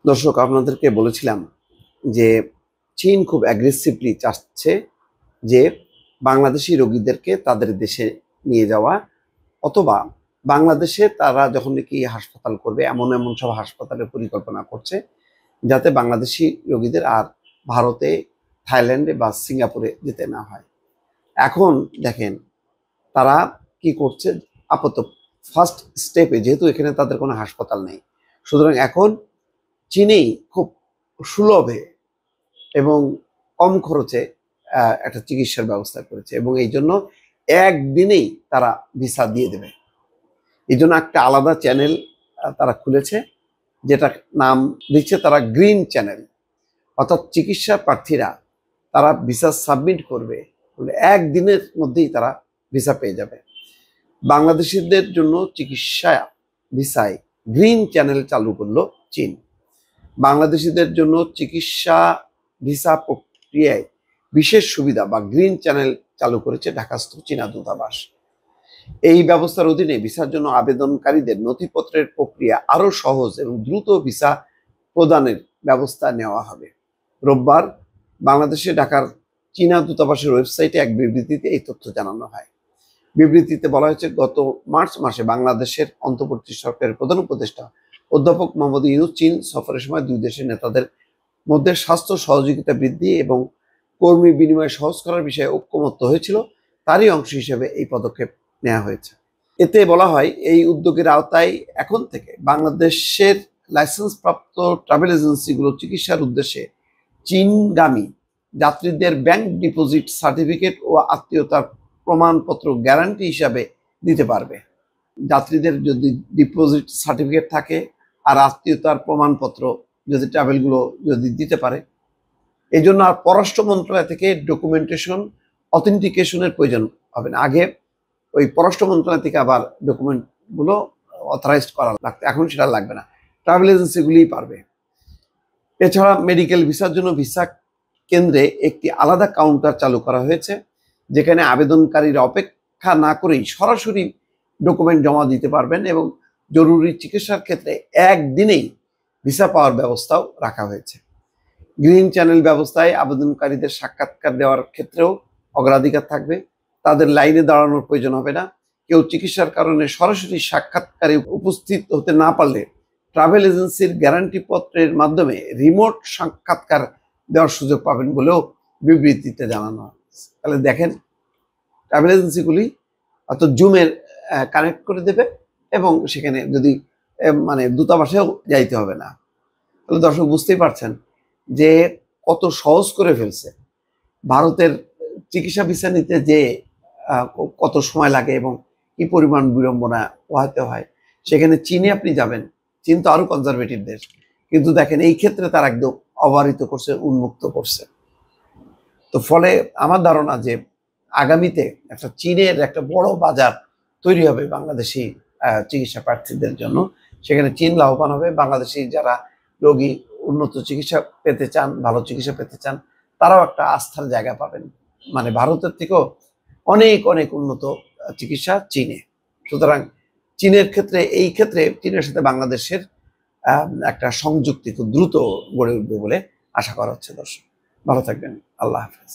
দর্শক, আপনাদেরকে বলেছিলাম যে চীন খুব অ্যাগ্রেসিভলি চাচ্ছে যে বাংলাদেশি রোগীদেরকে তাদের দেশে নিয়ে যাওয়া, অথবা বাংলাদেশে তারা যখন নাকি হাসপাতাল করবে এমন এমন সব হাসপাতালের পরিকল্পনা করছে যাতে বাংলাদেশি রোগীদের আর ভারতে, থাইল্যান্ডে বা সিঙ্গাপুরে যেতে না হয়। এখন দেখেন তারা কি করছে। আপাতত ফার্স্ট স্টেপে, যেহেতু এখানে তাদের কোনো হাসপাতাল নেই, সুতরাং এখন চীনেই খুব সুলভে এবং কম খরচে একটা চিকিৎসার ব্যবস্থা করেছে, এবং এই জন্য একদিনেই তারা ভিসা দিয়ে দেবে। এই জন্য একটা আলাদা চ্যানেল তারা খুলেছে, যেটা নাম দিচ্ছে তারা গ্রিন চ্যানেল। অর্থাৎ চিকিৎসা প্রার্থীরা তারা ভিসা সাবমিট করবে, একদিনের মধ্যেই তারা ভিসা পেয়ে যাবে। বাংলাদেশিদের জন্য চিকিৎসা ভিসায় গ্রিন চ্যানেল চালু করলো চীন। বাংলাদেশিদের জন্য চিকিৎসা ভিসা প্রক্রিয়ায় বিশেষ সুবিধা বা গ্রিন চ্যানেল চালু করেছে ঢাকাস্থ চীনা দূতাবাস। এই ব্যবস্থার অধীনে ভিসার জন্য আবেদনকারীদের নথিপত্রের প্রক্রিয়া আরো সহজ এবং দ্রুত ভিসা প্রদানের ব্যবস্থা নেওয়া হবে। রোববার বাংলাদেশে ঢাকার চীনা দূতাবাসের ওয়েবসাইটে এক বিবৃতিতে এই তথ্য জানানো হয়। বিবৃতিতে বলা হয়েছে, গত মার্চ মাসে বাংলাদেশের অন্তর্বর্তী সরকারের প্রধান উপদেষ্টা অধ্যাপক মোহাম্মদ ইউনূস চীন সফরের সময় দুই দেশের নেতাদের মধ্যে স্বাস্থ্য সহযোগিতা বৃদ্ধি এবং কর্মী বিনিময় সহজ করার বিষয়ে ঐকমত্য হয়েছিল। তারই অংশ হিসেবে এই পদক্ষেপ নেওয়া হয়েছে। এতে বলা হয়, এই উদ্যোগের আওতায় এখন থেকে বাংলাদেশের লাইসেন্সপ্রাপ্ত ট্রাভেল এজেন্সিগুলো চিকিৎসার উদ্দেশ্যে চীনগামী যাত্রীদের ব্যাংক ডিপোজিট সার্টিফিকেট ও আত্মীয়তার প্রমাণপত্র গ্যারান্টি হিসাবে দিতে পারবে। যাত্রীদের যদি ডিপোজিট সার্টিফিকেট থাকে আর আত্মীয়তার প্রমাণপত্র যদি ট্রাভেলগুলো যদি দিতে পারে, এই জন্য আর পররাষ্ট্র মন্ত্রণালয় থেকে ডকুমেন্টেশন অথেন্টিকেশনের প্রয়োজন হবে না। আগে ওই পররাষ্ট্র মন্ত্রণালয় থেকে আবার ডকুমেন্টগুলো অথরাইজড করা লাগতো, এখন সেটা লাগবে না, ট্রাভেল এজেন্সিগুলিই পারবে। এছাড়া মেডিকেল ভিসার জন্য ভিসা কেন্দ্রে একটি আলাদা কাউন্টার চালু করা হয়েছে, যেখানে আবেদনকারীরা অপেক্ষা না করেই সরাসরি ডকুমেন্ট জমা দিতে পারবেন, এবং জরুরি চিকিৎসার ক্ষেত্রে একদিনেই ভিসা পাওয়ার ব্যবস্থাও রাখা হয়েছে। গ্রিন চ্যানেল ব্যবস্থায় আবেদনকারীদের সাক্ষাৎকার দেওয়ার ক্ষেত্রেও অগ্রাধিকার থাকবে। তাদের লাইনে দাঁড়ানোর প্রয়োজন হবে না। কেউ চিকিৎসার কারণে সরাসরি সাক্ষাৎকারে উপস্থিত হতে না পারলে ট্রাভেল এজেন্সির গ্যারান্টি পত্রের মাধ্যমে রিমোট সাক্ষাৎকার দেওয়ার সুযোগ পাবেন বলেও বিবৃতিতে জানানো হয়। তাহলে দেখেন, ট্রাভেল এজেন্সিগুলি অর্থাৎ জুমের কানেক্ট করে দেবে, এবং সেখানে যদি মানে দূতাবাসেও যাইতে হবে না। তাহলে দর্শক বুঝতেই পারছেন যে কত সহজ করে ফেলছে। ভারতের চিকিৎসা ভিসা নিতে যে কত সময় লাগে এবং কি পরিমাণ বিড়ম্বনা পোহাতে হয়, সেখানে চীনে আপনি যাবেন, চীন তো আরো কনজারভেটিভ দেশ, কিন্তু দেখেন এই ক্ষেত্রে তারা একদম অবারিত করছে, উন্মুক্ত করছে। তো ফলে আমার ধারণা যে আগামীতে একটা চীনের একটা বড় বাজার তৈরি হবে বাংলাদেশি চিকিৎসা প্রার্থীদের জন্য। সেখানে চীন লাভবান হবে। বাংলাদেশি যারা রোগী উন্নত চিকিৎসা পেতে চান, ভালো চিকিৎসা পেতে চান, তারাও একটা আস্থার জায়গা পাবেন। মানে ভারতের থেকেও অনেক অনেক উন্নত চিকিৎসা চীনে। সুতরাং চীনের ক্ষেত্রে, এই ক্ষেত্রে চীনের সাথে বাংলাদেশের একটা সংযুক্তি খুব দ্রুত গড়ে উঠবে বলে আশা করা হচ্ছে। দর্শক ভালো থাকবেন। আল্লাহ হাফেজ।